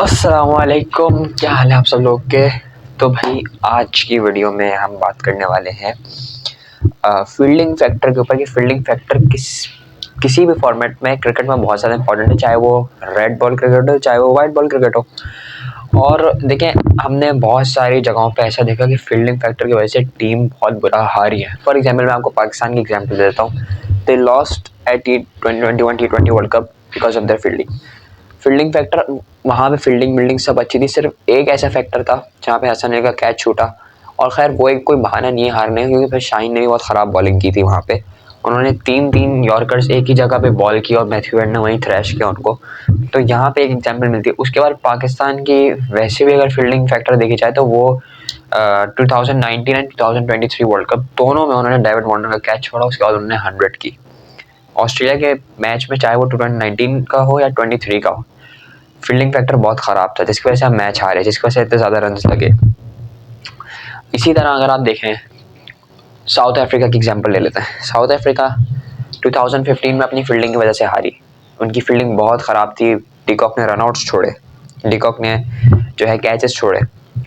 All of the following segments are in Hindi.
अस्सलामुअलैकुम, क्या हाल है आप सब लोग के। तो भाई आज की वीडियो में हम बात करने वाले हैं फील्डिंग फैक्टर के ऊपर कि फील्डिंग फैक्टर किसी भी फॉर्मेट में क्रिकेट में बहुत ज़्यादा इंपॉर्टेंट है, चाहे वो रेड बॉल क्रिकेट हो चाहे वो वाइट बॉल क्रिकेट हो। और देखें, हमने बहुत सारी जगहों पे ऐसा देखा कि फील्डिंग फैक्टर की वजह से टीम बहुत बुरा हारी है। फॉर एग्जाम्पल मैं आपको पाकिस्तान की एग्जाम्पल देता हूँ। They lost at T20 world cup because of their fielding factor. वहाँ पे फील्डिंग सब अच्छी थी, सिर्फ एक ऐसा फैक्टर था जहाँ पे हसन अली का कैच छूटा। और खैर वो एक कोई बहाना नहीं है हारने का, क्योंकि फिर शाहीन ने भी बहुत ख़राब बॉलिंग की थी वहाँ पे। उन्होंने तीन यॉर्कर्स एक ही जगह पे बॉल की और मैथ्यू हेड ने वहीं थ्रैश किया उनको। तो यहाँ पे एक एग्जाम्पल मिलती है। उसके बाद पाकिस्तान की वैसे भी अगर फील्डिंग फैक्टर देखी जाए तो वो 2019 एंड 2023 वर्ल्ड कप दोनों में उन्होंने डेविड वार्नर का कैच छोड़ा, उसके बाद उन्होंने 100 की। ऑस्ट्रेलिया के मैच में चाहे वो 2019 का हो या 23 का हो, फील्डिंग फैक्टर बहुत ख़राब था, जिसकी वजह से हम मैच हारे, जिसकी वजह से इतने ज़्यादा रन लगे। इसी तरह अगर आप देखें, साउथ अफ्रीका की एग्जांपल ले लेते हैं। साउथ अफ्रीका 2015 में अपनी फील्डिंग की वजह से हारी। उनकी फील्डिंग बहुत ख़राब थी। डिकॉक ने रनआउट्स छोड़े, डिकॉक ने जो है कैचेस छोड़े,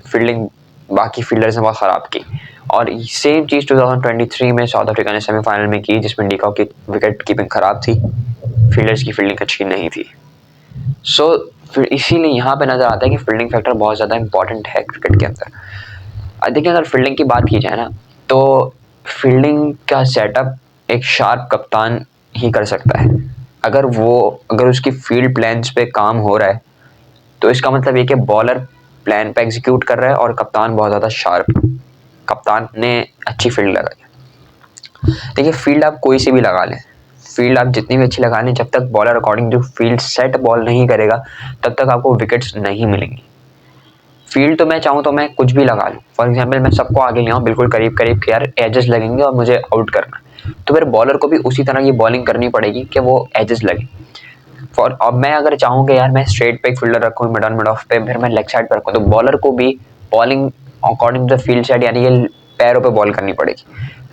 फील्डिंग बाकी फील्डर्स ने बहुत ख़राब की। और सेम चीज़ 2023 में साउथ अफ्रीका ने सेमीफाइनल में की, जिसमें डिकॉक की विकेट कीपिंग ख़राब थी, फील्डर्स की फील्डिंग अच्छी नहीं थी। सो फिर इसीलिए यहाँ पे नज़र आता है कि फील्डिंग फैक्टर बहुत ज़्यादा इंपॉर्टेंट है क्रिकेट के अंदर। देखिए, अगर फील्डिंग की बात की जाए ना, तो फील्डिंग का सेटअप एक शार्प कप्तान ही कर सकता है। अगर उसकी फील्ड प्लान्स पे काम हो रहा है तो इसका मतलब ये कि बॉलर प्लान पे एग्जीक्यूट कर रहा है और कप्तान बहुत ज़्यादा शार्प, कप्तान ने अच्छी फील्ड लगाई है। देखिए, फील्ड आप कोई सी भी लगा लें, फील्ड आप जितनी भी अच्छी लगा लें, जब तक bowler according to field set ball नहीं करेगा तब तक आपको विकेट्स नहीं मिलेंगी। फील्ड तो मैं चाहूँ तो मैं कुछ भी लगा लूँ। फॉर एग्जाम्पल मैं सबको आगे ले आऊँ बिल्कुल करीब करीब के, यार एजेस लगेंगे और मुझे आउट करना है, तो फिर बॉलर को भी उसी तरह की बॉलिंग करनी पड़ेगी कि वो एजेस लगे। फॉर अब मैं अगर चाहूँ कि यार मैं स्ट्रेट पे एक फील्डर रखूँ, मिड ऑफ पे, फिर मैं लेग साइड पर रखूँ, तो बॉलर को भी bowling according to the field set यानी कि पैरों पे बॉल करनी पड़ेगी।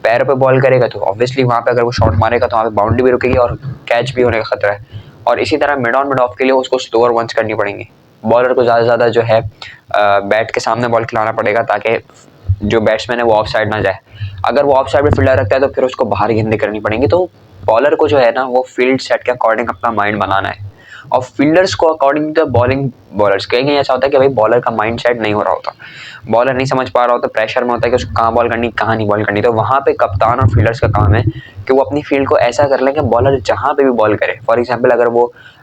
पैरों पे बॉल करेगा तो ऑब्वियसली वहाँ पे अगर वो शॉट मारेगा तो वहाँ पे बाउंड्री भी रुकेगी और कैच भी होने का खतरा है। और इसी तरह मिड ऑफ के लिए उसको स्लोअर वंस करनी पड़ेंगी। बॉलर को ज़्यादा से ज़्यादा जो है बैट के सामने बॉल खिलाना पड़ेगा ताकि जो बैट्समैन है वो ऑफ साइड ना जाए। अगर वो ऑफ साइड पे फील्डर रखता है तो फिर उसको बाहर गेंदें करनी पड़ेंगी। तो बॉलर को जो है ना वो फील्ड सेट के अकॉर्डिंग अपना माइंड बनाना है, और फील्डर्स को अकॉर्डिंग टू बॉलिंग बॉलर्स। कहीं ऐसा होता है कि भाई बॉलर का माइंड सेट नहीं हो रहा होता, बॉलर नहीं समझ पा रहा होता, प्रेशर में होता है कि उसको कहाँ बॉल करनी कहाँ नहीं बॉल करनी। तो वहाँ पे कप्तान और फील्डर्स का काम है कि वो अपनी फील्ड को ऐसा कर लें कि बॉलर जहाँ पे भी बॉल करे, फॉर एग्जाम्पल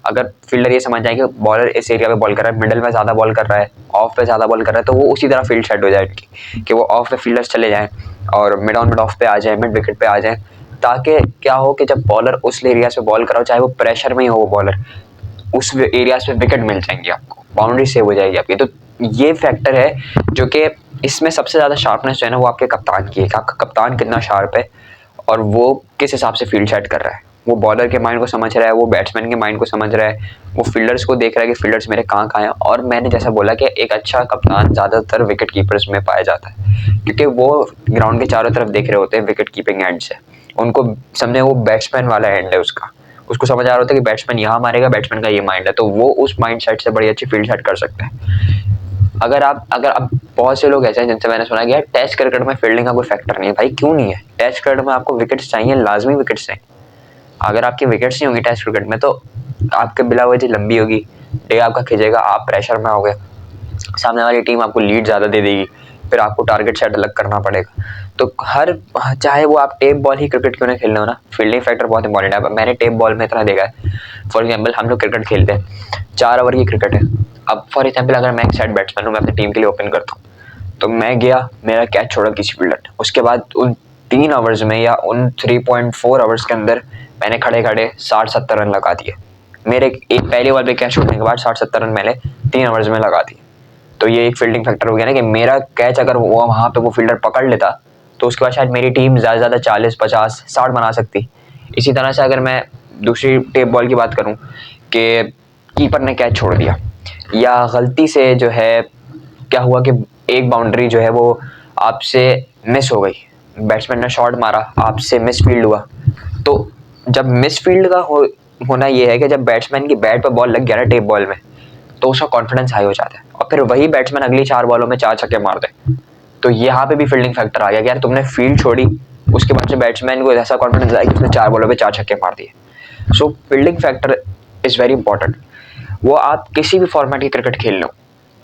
अगर फील्डर ये समझ जाए कि बॉलर इस एरिया पे बॉल कर रहा है, मिडल में ज़्यादा बॉल कर रहा है, ऑफ पे ज़्यादा बॉल कर रहा है, तो वो उसी तरह फील्ड सेट हो जाए उनकी कि वो ऑफ पे फील्डर्स चले जाएँ और मिड ऑफ पे आ जाए, मिड विकेट पे आ जाए, ताकि क्या हो कि जब बॉलर उस एरिया से बॉल कराओ, चाहे वो प्रेशर में ही हो वो बॉलर, उस एरियाज पे विकेट मिल जाएंगी आपको, बाउंड्री सेव हो जाएगी आपकी। तो ये फैक्टर है जो कि इसमें सबसे ज़्यादा शार्पनेस जो है ना वो आपके कप्तान की है कि आपका कप्तान कितना शार्प है और वो किस हिसाब से फील्ड सेट कर रहा है। वो बॉलर के माइंड को समझ रहा है, वो बैट्समैन के माइंड को समझ रहा है, वो फील्डर्स को देख रहा है कि फील्डर्स मेरे कहाँ कहाँ हैं। और मैंने जैसा बोला कि एक अच्छा कप्तान ज़्यादातर विकेट कीपर्स में पाया जाता है, क्योंकि वो ग्राउंड के चारों तरफ देख रहे होते हैं विकेट कीपिंग एंड से। उनको समझे वो बैट्समैन वाला एंड है उसका, उसको समझ आ रहा होता है कि बैट्समैन यहाँ मारेगा, बैट्समैन का ये माइंड है, तो वो उस माइंड सेट से बड़ी अच्छी फील्ड सेट कर सकते हैं। अगर अब बहुत से लोग ऐसे हैं जिनसे मैंने सुना कि यार टेस्ट क्रिकेट में फील्डिंग का कोई फैक्टर नहीं है। भाई क्यों नहीं है? टेस्ट क्रिकेट में आपको विकेट्स चाहिए, लाजमी विकेट्स चाहिए। अगर आपकी विकेट्स नहीं होंगी टेस्ट क्रिकेट में तो आपके बिला वजह लंबी होगी, डे आपका खिंचेगा, आप प्रेशर में आओगे, सामने वाली टीम आपको लीड ज़्यादा दे देगी, फिर आपको टारगेट सेट अलग करना पड़ेगा। तो चाहे वो आप टेप बॉल ही क्रिकेट क्यों ना खेल रहे हो ना, फील्डिंग फैक्टर बहुत इंपॉर्टेंट है। मैंने टेप बॉल में इतना देखा है, फॉर एग्जाम्पल हम लोग क्रिकेट खेलते हैं, 4 ओवर की क्रिकेट है। अब फॉर एग्जाम्पल अगर मैं एक साइड बैट्समैन हूँ, मैं अपनी टीम के लिए ओपन करता हूँ, तो मैं गया, मेरा कैच छोड़ा किसी फील्डर ने, उसके बाद उन 3 ओवर्स में या उन 3.4 ओवर्स के अंदर मैंने खड़े खड़े 60-70 रन लगा दिए। मेरे एक पहली ओवर पे कैच छोड़ने के बाद 60-70 रन मैंने 3 ओवर्स में लगा दिए। तो ये एक फील्डिंग फैक्टर हो गया ना कि मेरा कैच अगर वो वहाँ पे वो फील्डर पकड़ लेता तो उसके बाद शायद मेरी टीम ज़्यादा से ज़्यादा 40-50-60 बना सकती। इसी तरह से अगर मैं दूसरी टेप बॉल की बात करूँ कि कीपर ने कैच छोड़ दिया या गलती से जो है क्या हुआ कि एक बाउंड्री जो है वो आपसे मिस हो गई, बैट्समैन ने शॉट मारा, आपसे मिस फील्ड हुआ। तो जब मिस फील्ड का होना ये है कि जब बैट्समैन की बैट पर बॉल लग गया ना टेप बॉल में, तो उसका कॉन्फिडेंस हाई हो जाता है, और फिर वही बैट्समैन अगली 4 बॉलों में 4 छक्के मार दे, तो यहाँ पे भी फील्डिंग फैक्टर आ गया कि यार तुमने फील्ड छोड़ी, उसके बाद से बैट्समैन को ऐसा कॉन्फिडेंस आया कि उसने 4 बॉलों पे 4 छक्के मार दिए। So fielding factor is very important. वो आप किसी भी फॉर्मेट की क्रिकेट खेल लो,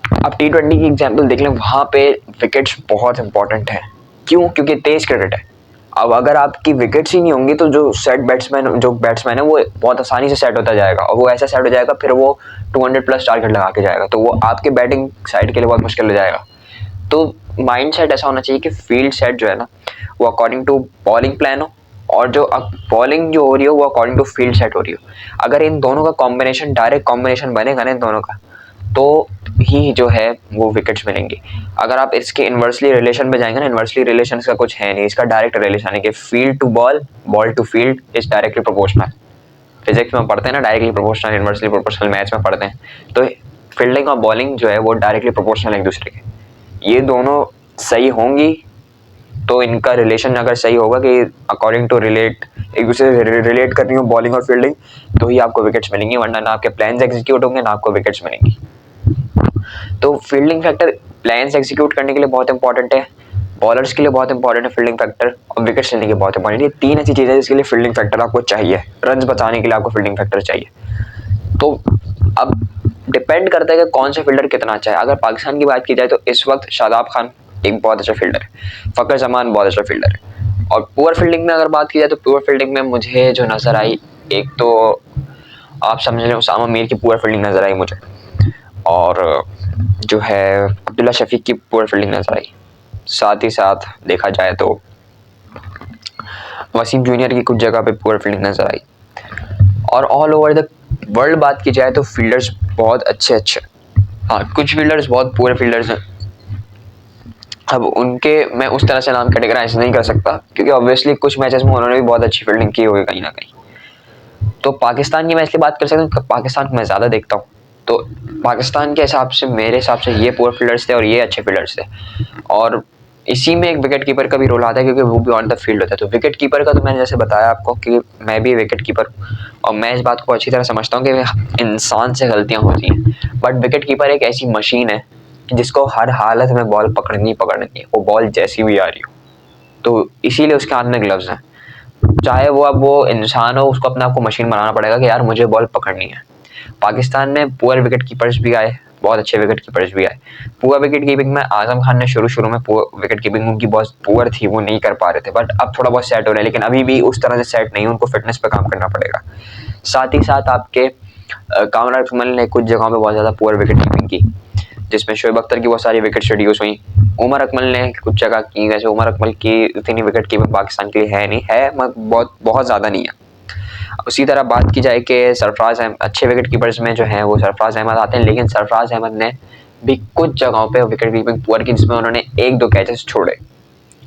आप T20 की एग्जाम्पल देख लें, वहाँ पे विकेट्स बहुत इंपॉर्टेंट है। क्यों? क्योंकि तेज क्रिकेट है। अब अगर आपकी विकेट्स ही नहीं होंगी तो जो बैट्समैन है वो बहुत आसानी से सेट होता जाएगा, और वो ऐसा सेट हो जाएगा फिर वो 200 प्लस टारगेट लगा के जाएगा, तो वो आपके बैटिंग साइड के लिए बहुत मुश्किल हो जाएगा। तो माइंड सेट ऐसा होना चाहिए कि फील्ड सेट जो है ना वो अकॉर्डिंग टू बॉलिंग प्लान हो, और जो बॉलिंग जो हो रही हो वो अकॉर्डिंग टू फील्ड सेट हो रही हो। अगर इन दोनों का कॉम्बिनेशन, डायरेक्ट कॉम्बिनेशन बनेगा ना इन दोनों का, तो ही जो है वो विकेट्स मिलेंगे। अगर आप इसके इन्वर्सली रिलेशन पे जाएंगे ना, इन्वर्सली रिलेशन का कुछ है नहीं, इसका डायरेक्ट रिलेशन है कि field to ball, ball to field is directly proportional. Physics में पढ़ते हैं ना, directly proportional, inversely proportional maths में पढ़ते हैं, तो फील्डिंग और बॉलिंग जो है वो डायरेक्टली प्रोपोर्शनल एक दूसरे के। ये दोनों सही होंगी तो इनका रिलेशन अगर सही होगा कि अकॉर्डिंग टू रिलेट, एक दूसरे से रिलेट कर रही हो बॉलिंग और फील्डिंग, तो ही आपको विकेट्स मिलेंगी, वरना ना आपके प्लान्स एग्जीक्यूट होंगे ना आपको विकेट्स मिलेंगी। तो फील्डिंग फैक्टर प्लान्स एग्जीक्यूट करने के लिए बहुत इंपॉर्टेंट है, बॉलर्स के लिए बहुत इंपॉर्टेंट है फील्डिंग फैक्टर, और विकेट्स लेने के लिए बहुत इंपॉर्टेंट है। ये 3 ऐसी चीज़ें जिसके लिए फील्डिंग फैक्टर आपको चाहिए, रन बचाने के लिए आपको फील्डिंग फैक्टर चाहिए। तो अब डिपेंड करता है कि कौन सा फील्डर कितना अच्छा है। अगर पाकिस्तान की बात की जाए तो इस वक्त शादाब खान एक बहुत अच्छा फील्डर है, फ़खर जमान बहुत अच्छा फील्डर है, और पुअर फील्डिंग में अगर बात की जाए तो पुअर फील्डिंग में मुझे जो नज़र आई, एक तो आप समझ लें उसामा मीर की पुअर फील्डिंग नज़र आई मुझे, और जो है अब्दुल्ला शफीक की पुअर फील्डिंग नज़र आई। साथ ही साथ देखा जाए तो वसीम जूनियर की कुछ जगह पे पुअर फील्डिंग नज़र आई, और ऑल ओवर द वर्ल्ड बात की जाए तो फील्डर्स बहुत अच्छे। हाँ, कुछ फील्डर्स बहुत पुअर फील्डर्स हैं। अब उनके मैं उस तरह से नाम कैटेगराइज नहीं कर सकता, क्योंकि ऑब्वियसली कुछ मैचेस में उन्होंने भी बहुत अच्छी फील्डिंग की होगी कहीं ना कहीं। तो पाकिस्तान की मैं इसलिए बात कर सकता हूँ, पाकिस्तान को मैं ज़्यादा देखता हूँ, तो पाकिस्तान के हिसाब से मेरे हिसाब से ये पुअर फील्डर्स थे और ये अच्छे फील्डर्स थे, और इसी में एक विकेट कीपर का भी रोल आता है, क्योंकि वो भी ऑन द फील्ड होता है। तो विकेट कीपर का तो मैंने जैसे बताया आपको कि मैं भी विकेट कीपर हूँ, और मैं इस बात को अच्छी तरह समझता हूँ कि इंसान से गलतियाँ होती हैं, बट विकेट कीपर एक ऐसी मशीन है जिसको हर हालत में बॉल पकड़नी है, वो बॉल जैसी भी आ रही हो, तो इसीलिए उसके हाथ में ग्लव्स हैं। चाहे वो अब वो इंसान हो, उसको अपने आप को मशीन बनाना पड़ेगा कि यार मुझे बॉल पकड़नी है। पाकिस्तान में पुअर विकेट कीपर्स भी आए, बहुत अच्छे विकेट कीपर्स भी आए। पुअर विकेट कीपिंग में आजम खान ने शुरू में विकेट कीपिंग उनकी बहुत पुअर थी, वो नहीं कर पा रहे थे, बट अब थोड़ा बहुत सेट हो रहा है, लेकिन अभी भी उस तरह से सेट नहीं, उनको फिटनेस पे काम करना पड़ेगा। साथ ही साथ आपके कामरान अकमल ने कुछ जगहों पे बहुत ज़्यादा पुअर विकेट कीपिंग की, जिसमें शोएब अख्तर की बहुत सारी विकेट रिड्यूस हुई। उमर अकमल ने कुछ जगह की, वैसे उमर अकमल की इतनी विकेट कीपिंग पाकिस्तान के लिए है नहीं, है मगर बहुत ज़्यादा नहीं है। उसी तरह बात की जाए कि सरफराज अहमद, अच्छे विकेट कीपर्स में जो हैं वो सरफराज अहमद आते हैं, लेकिन सरफराज अहमद ने भी कुछ जगहों पे विकेट कीपिंग पुअर की, जिसमें उन्होंने 1-2 कैचेस छोड़े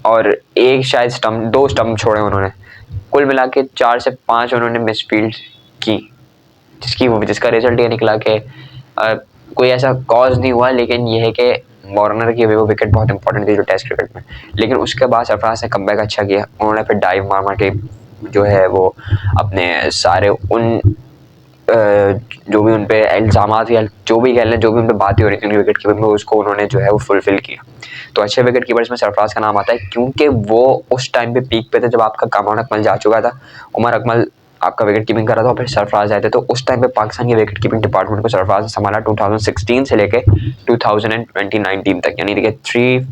और एक शायद स्टम्प, 2 स्टम्प छोड़े उन्होंने, कुल मिला के 4 से 5 उन्होंने मिसफील्ड की, जिसका रिजल्ट ये निकला कि कोई ऐसा कॉज नहीं हुआ, लेकिन ये है कि वार्नर की वो विकेट बहुत इंपॉर्टेंट थी जो टेस्ट क्रिकेट में। लेकिन उसके बाद सरफराज ने कमबैक अच्छा किया, उन्होंने फिर डाइव मार के जो है वो अपने सारे उन जो भी उन पे इल्ज़ामात या जो भी कह लें, जो भी उन पे बातें हो रही थी उनकी विकेट कीपिंग में, उसको उन्होंने जो है वो फुलफिल किया। तो अच्छे विकेट कीपर्स में सरफराज का नाम आता है, क्योंकि वो उस टाइम पे पीक पे थे जब आपका कामरान अकमल जा चुका था, उमर अकमल आपका विकेट कीपिंग कर रहा था, और फिर सरफराज आए थे। तो उस टाइम पे पाकिस्तान की विकेट कीपिंग डिपार्टमेंट को सरफराज ने संभाला 2016 से लेके 2019 तक, यानी देखिए 3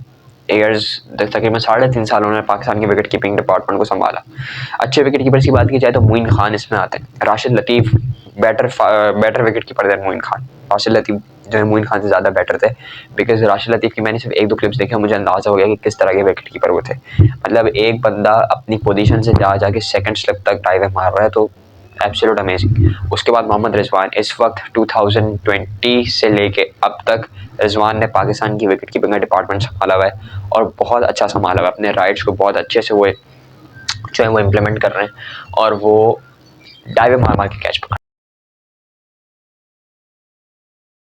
ईयर्स, तकरीबन 3.5 साल उन्होंने पाकिस्तान की विकेट कीपिंग डिपार्टमेंट को संभाला। अच्छे विकेट कीपर्स की बात की जाए तो मोइन खान इसमें आते हैं, राशिद लतीफ़ बेटर विकेट कीपर थे मोइन खान। राशिद लतीफ़ जो है मोइन खान से ज़्यादा बेटर थे, बिकॉज राशिद लतीफ़ की मैंने सिर्फ 1-2 क्लिप्स देखे, मुझे अंदाज़ा हो गया कि किस तरह के विकेट कीपर वो थे। मतलब एक बंदा अपनी पोजीशन से जाके सेकंड स्लिप तक डाइव मार रहा है, तो एब्सोल्यूट अमेजिंग। उसके बाद मोहम्मद रिजवान, इस वक्त 2020 से लेके अब तक रिजवान ने पाकिस्तान की विकेट कीपिंग का डिपार्टमेंट संभाला हुआ है, और बहुत अच्छा संभाला हुआ है। अपने राइट्स को बहुत अच्छे से वो जो है वो इम्प्लीमेंट कर रहे हैं, और वो डाइव मार के कैच पकड़